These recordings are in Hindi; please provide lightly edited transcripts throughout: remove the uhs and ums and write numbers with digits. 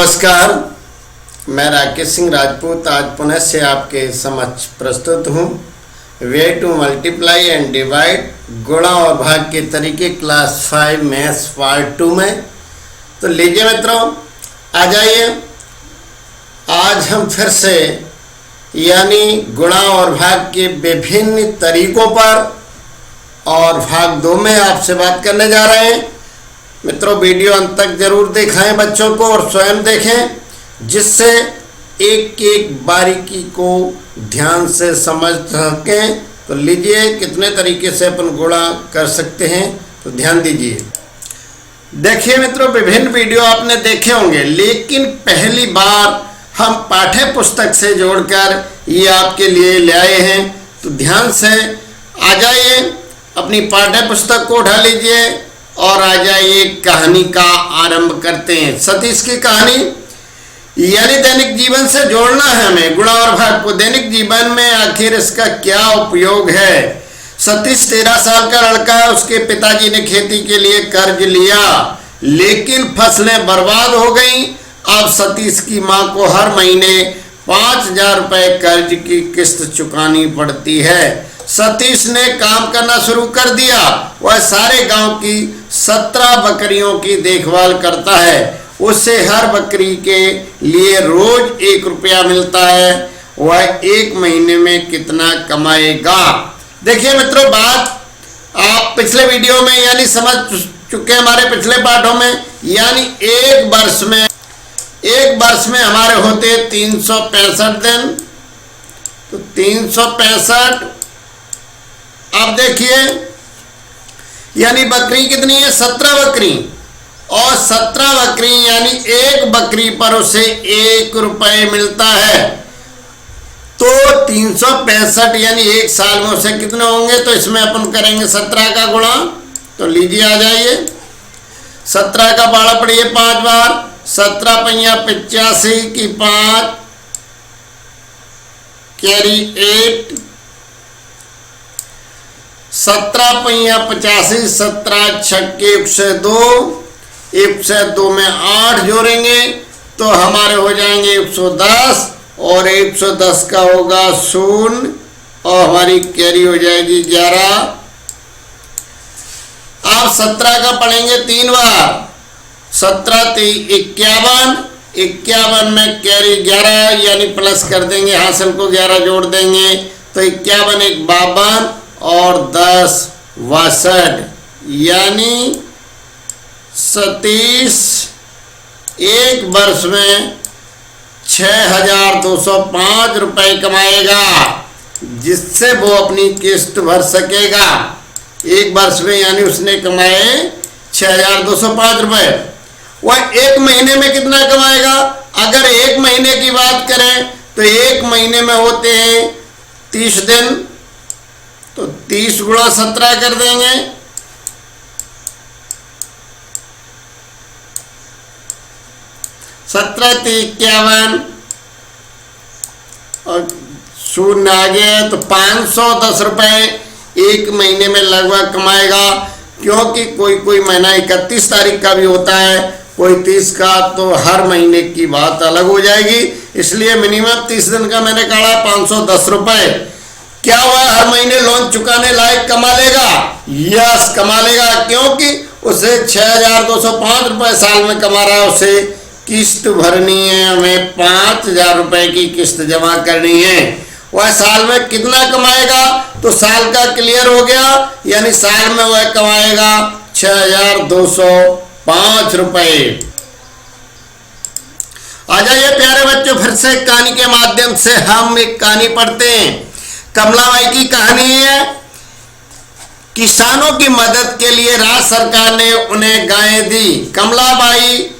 नमस्कार, मैं राकेश सिंह राजपूत आज पुनः से आपके समक्ष प्रस्तुत हूँ। Way to multiply and divide गुणा और भाग के तरीके क्लास 5 मैथ्स पार्ट 2 में। तो लीजिए मित्रों, आ जाइए। आज हम फिर से यानी गुणा और भाग के विभिन्न तरीकों पर और भाग 2 में आपसे बात करने जा रहे हैं। मित्रों, वीडियो अंत तक जरूर दिखाएं बच्चों को और स्वयं देखें, जिससे एक एक बारीकी को ध्यान से समझ सकें। तो लीजिए, कितने तरीके से अपन गुणा कर सकते हैं, तो ध्यान दीजिए। देखिए मित्रों, विभिन्न वीडियो आपने देखे होंगे, लेकिन पहली बार हम पाठ्य पुस्तक से जोड़कर ये आपके लिए ले आए हैं। तो ध्यान से आ जाइए, अपनी पाठ्य पुस्तक को उठा लीजिए और आ जाइए। कहानी का आरंभ करते हैं। सतीश की कहानी यानी दैनिक जीवन से जोड़ना है हमें गुणा और भाग को। दैनिक जीवन में आखिर इसका क्या उपयोग है। सतीश 13 साल का लड़का है। उसके पिताजी ने खेती के लिए कर्ज लिया, लेकिन फसलें बर्बाद हो गई। अब सतीश की मां को हर महीने 5,000 रुपए कर्ज की किस्त चुकानी पड़ती है। सतीश ने काम करना शुरू कर दिया। वह सारे गांव की 17 बकरियों की देखभाल करता है। उसे हर बकरी के लिए रोज 1 रुपया मिलता है। वह 1 महीने में कितना कमाएगा। देखिए मित्रों, बात आप पिछले वीडियो में यानी समझ चुके हैं हमारे पिछले पाठों में। यानी एक वर्ष में हमारे होते 365 दिन। तो 365, अब देखिए यानी बकरी कितनी है, 17 बकरी। और 17 बकरी यानी एक बकरी पर उसे 1 रुपये मिलता है। तो 365 यानी एक साल में उसे कितने होंगे। तो इसमें अपन करेंगे 17 का गुणा। तो लीजिए, आ जाइए। 17 का बाड़ा पड़िए 5 बार। 17 पंया 85 की 5 कैरी 8। 17 पंया 85, 17 छक्के 102। 102 में 8 जोड़ेंगे तो हमारे हो जाएंगे 110। और 110 का होगा 0 और हमारी कैरी हो जाएगी 11। अब 17 का पढ़ेंगे 3 बार। 17 3 51। 51 में कैरी 11 यानी प्लस कर देंगे, हासिल को 11 जोड़ देंगे। तो 51 1 52 और 10 62 यानी सतीश एक वर्ष में 6,205 रुपए कमाएगा, जिससे वो अपनी किस्त भर सकेगा। एक वर्ष में यानी उसने कमाए 6,205 रुपए। वह 1 महीने में कितना कमाएगा। अगर 1 महीने की बात करें तो 1 महीने में होते हैं 30 दिन। तो 30 गुणा 17 कर देंगे। 17 3 51 और 0 आ गया। तो 510 रुपए 1 महीने में लगभग कमाएगा। क्योंकि कोई महीना 31 तारीख का भी होता है, कोई 30 का। तो हर महीने की बात अलग हो जाएगी, इसलिए मिनिमम 30 दिन का मैंने कहा 510 रुपए। क्या हुआ, हर महीने लोन चुकाने लायक कमा लेगा। यस, कमा लेगा, क्योंकि उसे 6,205 रुपए साल में कमा रहा है। उसे किस्त भरनी है, हमें 5,000 रुपए की किस्त जमा करनी है। वह साल में कितना कमाएगा। तो साल का क्लियर हो गया, यानी साल में वह कमाएगा 6,205 रुपए। आ जाइए प्यारे बच्चों, फिर से कहानी के माध्यम से हम एक कहानी पढ़ते हैं। कमलाबाई की कहानी है। किसानों की मदद के लिए राज्य सरकार ने उन्हें गायें दी। कमलाबाई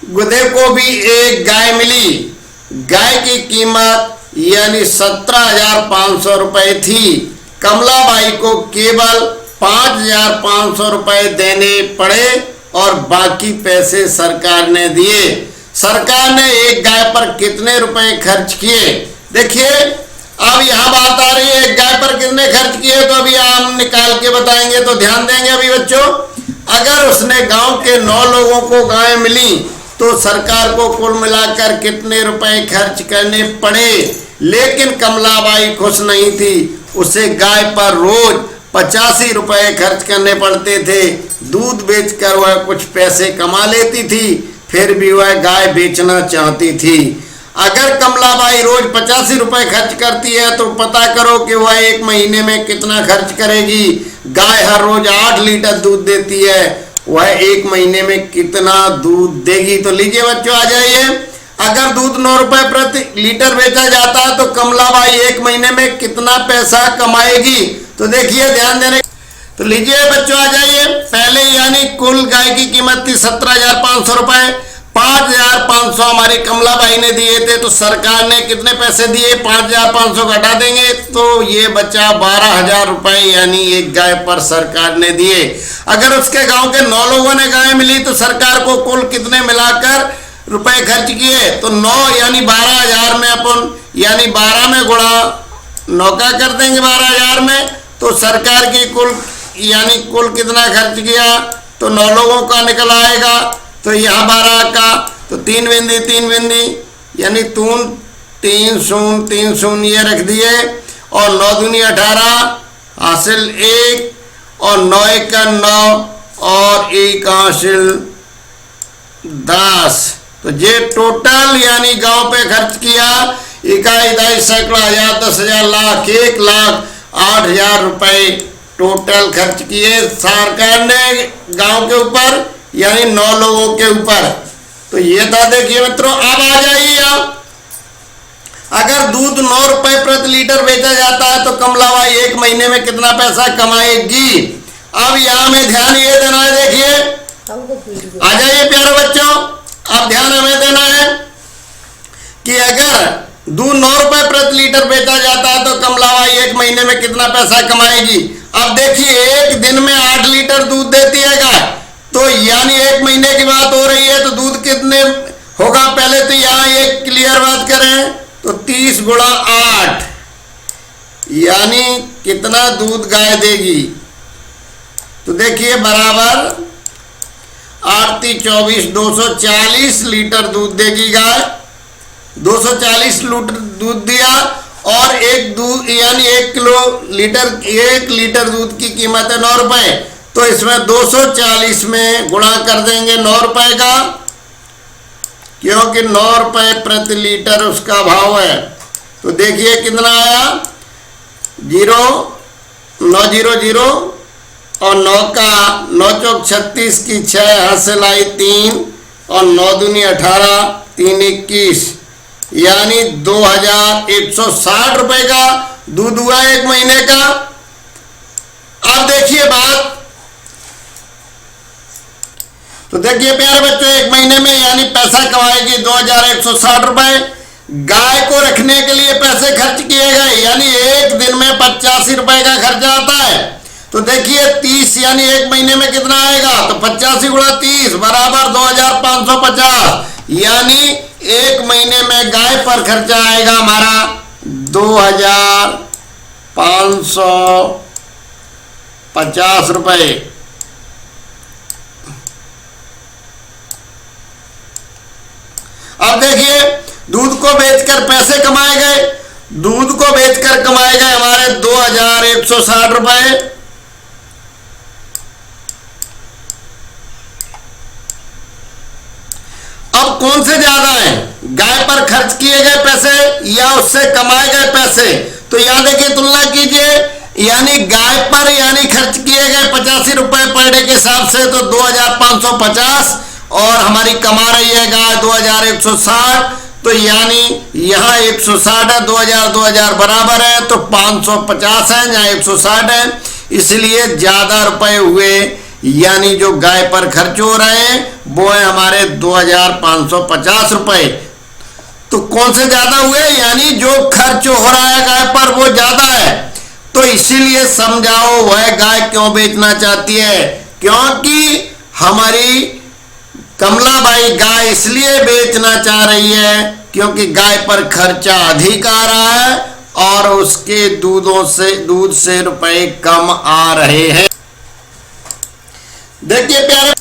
गुदे को भी एक गाय मिली। गाय की कीमत यानी 17,500 रुपए थी। कमलाबाई को केवल 5,500 रुपए देने पड़े और बाकी पैसे सरकार ने दिए। सरकार ने एक गाय पर कितने रुपए खर्च किए। देखिए, अब यहाँ बात आ रही है एक गाय पर कितने खर्च किए। तो अभी हम निकाल के बताएंगे, तो ध्यान देंगे अभी बच्चों। अगर उसने गांव के 9 लोगों को गाय मिली तो सरकार को कुल मिलाकर कितने रुपए खर्च करने पड़े। लेकिन कमलाबाई खुश नहीं थी, उसे गाय पर रोज 85 रुपए खर्च करने पड़ते थे। दूध बेचकर वह कुछ पैसे कमा लेती थी, फिर भी वह गाय बेचना चाहती थी। अगर कमलाबाई रोज 85 रुपए खर्च करती है तो पता करो कि वह एक महीने में कितना खर्च करेगी। गाय हर रोज 8 लीटर दूध देती है, वह एक महीने में कितना दूध देगी। तो लीजिए बच्चों, आ जाइए। अगर दूध 9 रुपए प्रति लीटर बेचा जाता है तो कमलाबाई एक महीने में कितना पैसा कमाएगी। तो देखिए, ध्यान देने। तो लीजिए बच्चों, आ जाइए। पहले यानी कुल गाय की कीमत थी 17,500 रुपए। 5,500 हमारी कमलाबाई ने दिए थे, तो सरकार ने कितने पैसे दिए, 5,500 घटा देंगे तो ये बचा 12,000 रुपए, यानी एक गाय पर सरकार ने दिए। अगर उसके गांव के 9 लोगों ने गाय मिली तो सरकार को कुल कितने मिलाकर रुपए खर्च किए। तो 9 यानी 12,000 में अपन यानी 12 में गुणा 9 का कर देंगे 12,000 में, तो सरकार की कुल यानी कुल कितना खर्च किया, तो 9 लोगों का निकल आएगा। तो यहाँ 12 का तो 3 बिंदी 3 बिंदी यानी 3 शून्य 3 शून्य ये रख दिए, और 9 दूनी 18 हासिल 1 और 9 का 9 और 1 हासिल 10। तो ये टोटल यानी गांव पे खर्च किया इकाई, दाई, सैकड़ा, हजार, 10,000, लाख, 1,08,000 रुपए टोटल खर्च किए सरकार ने गांव के ऊपर, यानी 9 लोगों के ऊपर। तो ये था, देखिए मित्रों। अब आ जाइए आप, अगर दूध 9 रुपए प्रति लीटर बेचा जाता है तो कमलाबाई एक महीने में कितना पैसा कमाएगी। अब यहाँ में ध्यान ये देना है, देखिए, आ जाइए प्यारे बच्चों। अब ध्यान हमें देना है कि अगर दूध 9 रुपए प्रति लीटर बेचा जाता है तो कमलाबाई एक महीने में कितना पैसा कमाएगी। अब देखिए, एक दिन में 8 लीटर दूध देती है गाय, तो यानी एक महीने की बात हो रही है, तो दूध कितने होगा। पहले तो यहाँ एक क्लियर बात करें तो 30 गुणा 8 यानी कितना दूध गाय देगी। तो देखिए, बराबर 8 × 24 240 लीटर दूध देगी गाय। 240 लीटर दूध दिया, और एक दूध यानी 1 लीटर दूध की कीमत है 9 रुपए, तो इसमें 240 में गुणा कर देंगे 9 रुपए का, क्योंकि 9 रुपए प्रति लीटर उसका भाव है। तो देखिए कितना आया, 9 0 0 और 9 का 9 चौक 36 की 6 हासिल आई 3 और 9 दूनी 18 3 21 यानी 2,160 रुपए का दूध हुआ एक महीने का। अब देखिए बात, तो देखिए प्यारे बच्चों, एक महीने में यानी पैसा कमाएगी 2,160 रुपए। गाय को रखने के लिए पैसे खर्च किए गए, यानी एक दिन में 85 रुपए का खर्चा आता है। तो देखिए 30 यानी एक महीने में कितना आएगा, तो 85 गुणा 30 बराबर 2,550, यानी एक महीने में गाय पर खर्चा आएगा हमारा 2,550 रुपए। अब देखिए, दूध को बेचकर पैसे कमाए गए, दूध को बेचकर कमाए गए हमारे 2,160 रुपए। अब कौन से ज्यादा हैं, गाय पर खर्च किए गए पैसे या उससे कमाए गए पैसे। तो यहां देखिए, तुलना कीजिए, यानी गाय पर यानी खर्च किए गए 85 रुपए पर डे के हिसाब से, तो 2,550, और हमारी कमा रही है गाय 2,160, तो यानी यहाँ 160 है, 2,000 बराबर है, तो 550 है, यहाँ 160 है, इसलिए ज्यादा रुपए हुए, यानी जो गाय पर खर्च हो रहे हैं वो है हमारे 2,550 रुपए। तो कौन से ज्यादा हुए, यानी जो खर्च हो रहा है गाय पर वो ज्यादा है। तो इसीलिए समझाओ वह गाय क्यों बेचना चाहती है, क्योंकि हमारी कमलाबाई गाय इसलिए बेचना चाह रही है क्योंकि गाय पर खर्चा अधिक आ रहा है और उसके दूध से रुपए कम आ रहे हैं। देखिए प्यारे,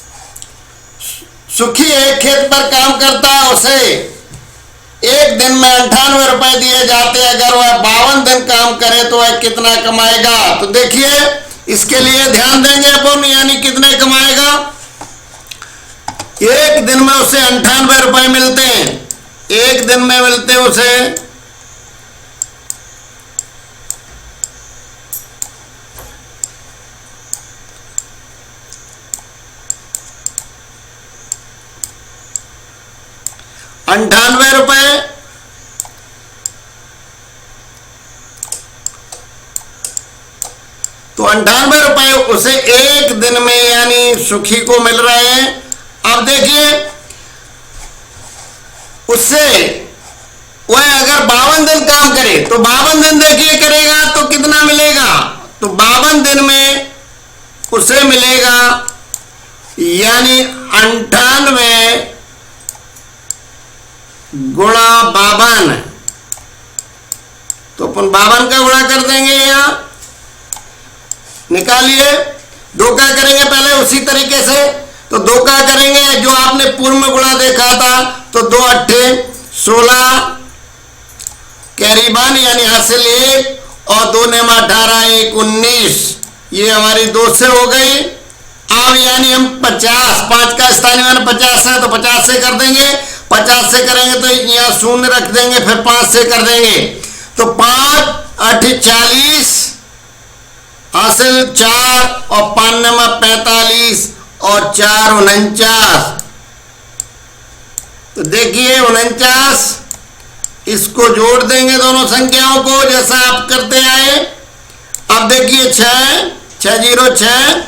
सुखी एक खेत पर काम करता है, उसे एक दिन में 98 रुपए दिए जाते। अगर वह 52 दिन काम करे तो वह कितना कमाएगा? तो देखिए इसके लिए ध्यान देंगे अपन, यानी कितने कमाएगा। एक दिन में उसे 98 रुपए मिलते हैं, एक दिन में मिलते उसे 98 रुपए। तो 98 रुपए उसे एक दिन में यानी सुखी को मिल रहे हैं। अब देखिए उससे वह अगर 52 दिन काम करे तो 52 दिन देखिए करेगा तो कितना मिलेगा? तो 52 दिन में उसे मिलेगा यानी 98 गुणा 52। तो अपन 52 का गुणा कर देंगे, यहां निकालिए। 2 का करेंगे पहले उसी तरीके से, तो 2 का करेंगे जो आपने पूर्व में गुणा देखा था, तो 2 अट्ठे 16 कैरीबान यानी हासिल 1 और 2 नेमा 18 1 19। ये हमारी 2 से हो गई। अब यानी हम 50, 5 का स्थानीय मान 50 है तो 50 से कर देंगे। 50 से करेंगे तो यहाँ 0 रख देंगे, फिर 5 से कर देंगे। तो 5 8 40 हासिल 4 और 5 नेमा 45 और 4 49। तो देखिए 49, इसको जोड़ देंगे दोनों संख्याओं को जैसा आप करते आए। अब देखिए 6 6 0 6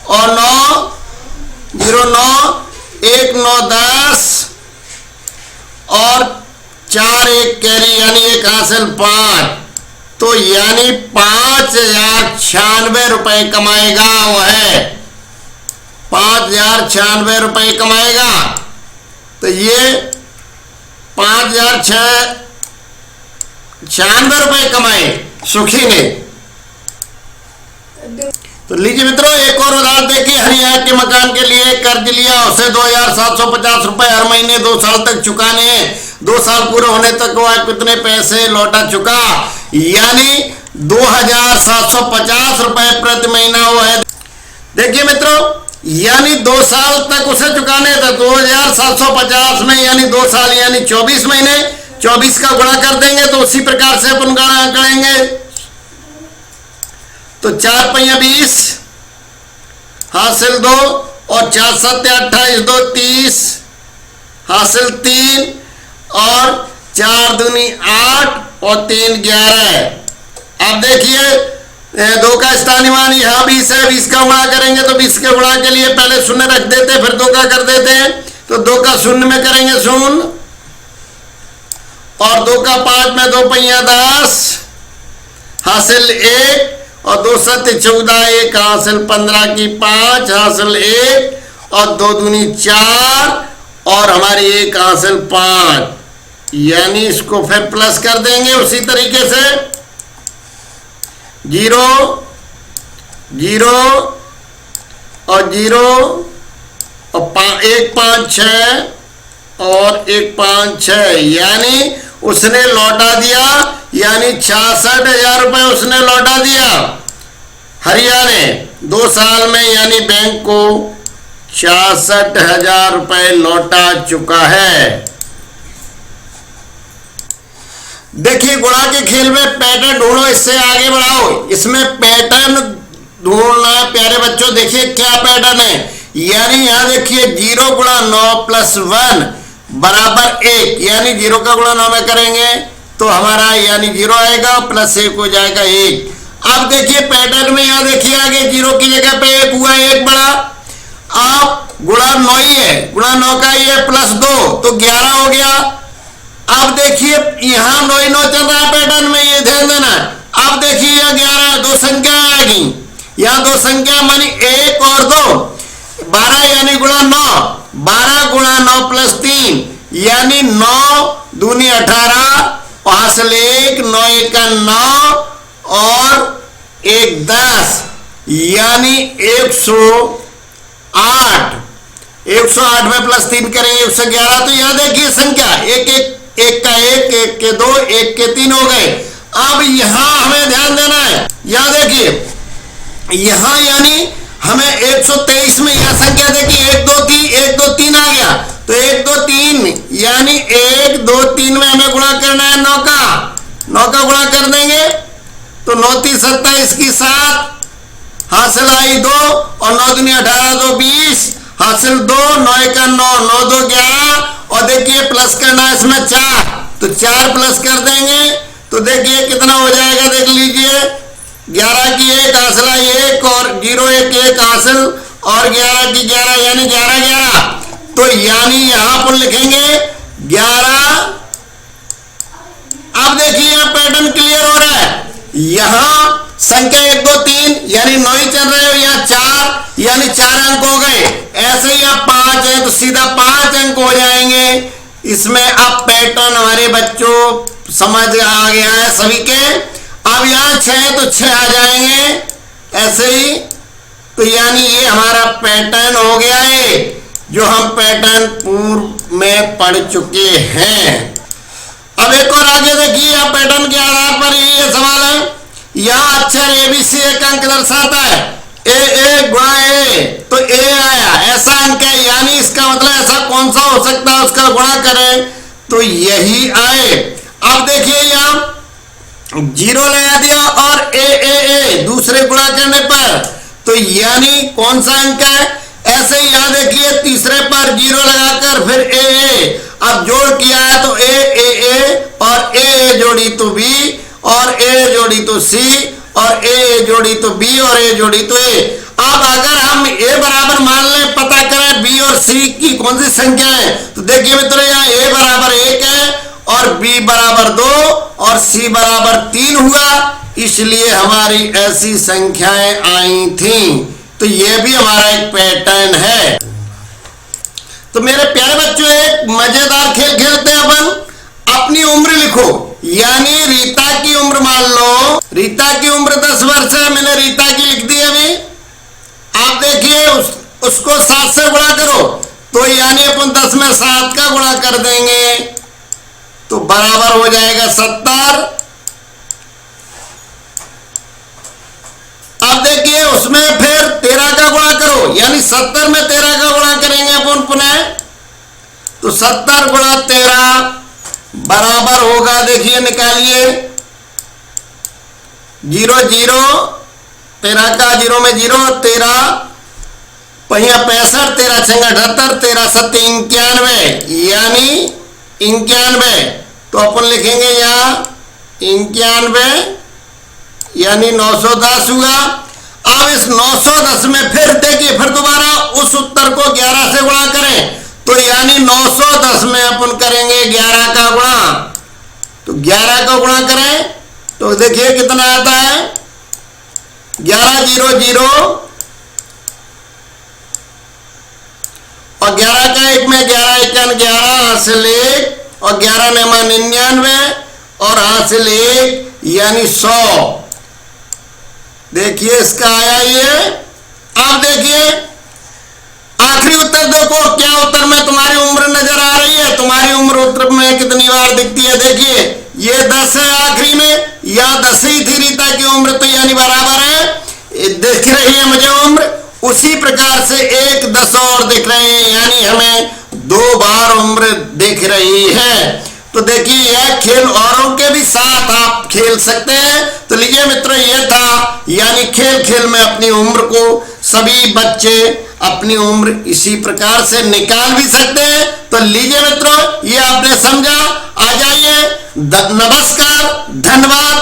और 9 0 9 1 9 10 और 4 1 कैरी यानी 1 हासिल 5। तो यानी 5096 रुपए कमाएगा वह, 5096 रुपए कमाएगा। तो ये 5096 रुपए कमाए सुखी ने। तो लीजिए मित्रों एक और उदाहरण देखिए। हरियाणा के मकान के लिए कर्ज लिया, उसे 2750 रुपए हर महीने 2 साल तक चुकाने हैं। 2 साल पूरे होने तक वह कितने पैसे लौटा चुका? यानी 2750 रुपए प्रति महीना हुआ है। देखिए मित्रों यानी 2 साल तक उसे चुकाने थे। 2750 में यानी 2 साल यानी 24 महीने, 24 का गुणा कर देंगे तो उसी प्रकार से अपन गणना करेंगे। तो 4 पहिया 20 हासिल 2 और 4 7 28 2 30 हासिल 3 और 4 दूनी 8 और 3 11। अब देखिए 2 का स्थानीय मान यहाँ 20 है, 20 का गुणा करेंगे तो 20 के गुणा के लिए पहले 0 रख देते, फिर 2 का कर देते हैं। तो 2 का 0 में करेंगे 0 और 2 का 5 में 2 पहिया 10 हासिल 1 और 2 7 14 1 हासिल 15 की 5 हासिल 1 और 2 दूनी 4 और हमारी 1 हासिल 5। यानी इसको फिर प्लस कर देंगे उसी तरीके से 0 0 और 0 और 1 5 6 और 1 5 6 यानी उसने लौटा दिया यानी 66,000 रुपए उसने लौटा दिया हरियाणा ने 2 साल में, यानी बैंक को 66,000 रुपए लौटा चुका है। देखिए गुणा के खेल में पैटर्न ढूंढो, इससे आगे बढ़ाओ। इसमें पैटर्न ढूंढना है प्यारे बच्चों। देखिए क्या पैटर्न है, यानी यहां देखिए 0 गुणा 9 प्लस 1 बराबर 1, यानी 0 का गुणा 9 में करेंगे तो हमारा यानी 0 आएगा, प्लस 1 हो जाएगा 1। अब देखिए पैटर्न में यहां देखिए आगे 0 की जगह पे 1 हुआ, 1 बड़ा। अब गुणा 9 ही है, गुणा 9 का ही है प्लस 2 तो 11 हो गया। अब देखिए यहां 9 ही 9 चल रहा है पैटर्न में, ये ध्यान देना। अब देखिए यहां 11 2 संख्या आ गई, यहां 2 संख्या मानी 1 और 2 12 यानी गुणा 9, 12 गुणा 9 प्लस 3 यानी 9 दूनी 18 हासिल 1 9 1 9 और 1 10 यानी 108 108 में प्लस 3 करेंगे 111। तो यहाँ देखिए संख्या एक का एक के 2, एक के 3 हो गए। अब यहाँ हमें ध्यान देना है, यहाँ देखिए यहाँ यानी हमें 123 में यह संख्या देखिए 1 2 3 1 2 3 आ गया। तो 1 2 3 यानी 1 2 3 में हमें गुणा करना है 9 का गुणा कर देंगे। तो 9 3 27 की 7 हासिल आई 2 और 9 दूनी 18 2 20 हासिल 2 9 का 9 9 2 11 और देखिए प्लस करना है इसमें 4, तो 4 प्लस कर देंगे। तो देखिए कितना हो जाएगा, देख लीजिए 11 की 1 हासिल आई 1 और 0 1 1 हासिल और 11 की 11 यानी 11 11। तो यानी यहां पर लिखेंगे 11। अब देखिए यहाँ पैटर्न क्लियर हो रहा है, यहां संख्या 1 2 3 यानी 9 ही चल रहे हो, यहाँ 4 यानी 4 अंक हो गए। ऐसे ही यहाँ 5 है तो सीधा 5 अंक हो जाएंगे इसमें। अब पैटर्न हमारे बच्चों समझ आ गया है सभी के। अब यहाँ 6 है तो 6 आ जाएंगे ऐसे ही। तो यानी ये हमारा पैटर्न हो गया है जो हम पैटर्न पूर्व में पढ़ चुके हैं। अब एक और आगे देखिए, आप पैटर्न के आधार पर ये सवाल है, यहाँ अक्षर ABC एक अंक दर्शाता है, ए गुणा ए, तो ए आया ऐसा अंक है, यानी इसका मतलब ऐसा कौन सा हो सकता है उसका गुणा करें तो यही आए। अब देखिए यहाँ 0 लगा दिया और ए दूसरे गुणा करने पर, तो यानी कौन सा अंक है। ऐसे ही यहाँ देखिए तीसरे पर 0 लगाकर फिर ए, अब जोड़ किया है तो ए और ए जोड़ी तो बी और ए जोड़ी तो सी और ए जोड़ी तो बी और ए जोड़ी तो ए। अब अगर हम ए बराबर मान लें, पता करें बी और सी की कौन सी संख्या है, तो देखिए मित्रों यहाँ ए बराबर 1 है और बी बराबर 2 और सी बराबर 3 हुआ, इसलिए हमारी ऐसी संख्याएं आई थी। तो ये भी हमारा एक पैटर्न है। तो मेरे प्यारे बच्चों एक मजेदार खेल खेलते हैं अपन। अपनी उम्र लिखो, यानी रीता की उम्र मान लो, रीता की उम्र 10 वर्ष है, मैंने रीता की लिख दी अभी। आप देखिए उसको 7 से गुणा करो, तो यानी अपन 10 में 7 का गुणा कर देंगे तो बराबर हो जाएगा 70। अब देखिए उसमें फिर 13 का गुणा करो, यानी 70 में 13 का गुणा करेंगे अपन पुनः, तो 70 गुणा 13 बराबर होगा, देखिए निकालिए 0 0 13 का 0 में 0 13 पहिया 65 13 छंगा 78 13 7 91 यानी 91। तो अपन लिखेंगे यहाँ 91 यानी 910 हुआ। अब इस 910 में फिर देखिए फिर दोबारा उस उत्तर को 11 से गुणा करें, तो यानी 910 में अपन करेंगे 11 का गुणा, तो 11 का गुणा करें तो देखिए कितना आता है 11 0 0 और 11 का 1 में 11 1 11 हासिल 1 और 11 ने 99 और हासिल 1 यानी 100। देखिए इसका आया ये। अब देखिए आखिरी उत्तर देखो, क्या उत्तर में तुम्हारी उम्र नजर आ रही है, तुम्हारी उम्र उत्तर में कितनी बार दिखती है। देखिए ये 10 है आखिरी में, या 10 ही थी रीता की उम्र, तो यानी बराबर है, दिख रही है मुझे उम्र। उसी प्रकार से 1 10 और दिख रहे हैं, यानी हमें 2 बार उम्र दिख रही है। तो देखिए यह खेल औरों के भी साथ आप खेल सकते हैं। तो लीजिए मित्रों ये था, यानी खेल खेल में अपनी उम्र को सभी बच्चे अपनी उम्र इसी प्रकार से निकाल भी सकते हैं। तो लीजिए मित्रों ये आपने समझा। आ जाइए, नमस्कार, धन्यवाद।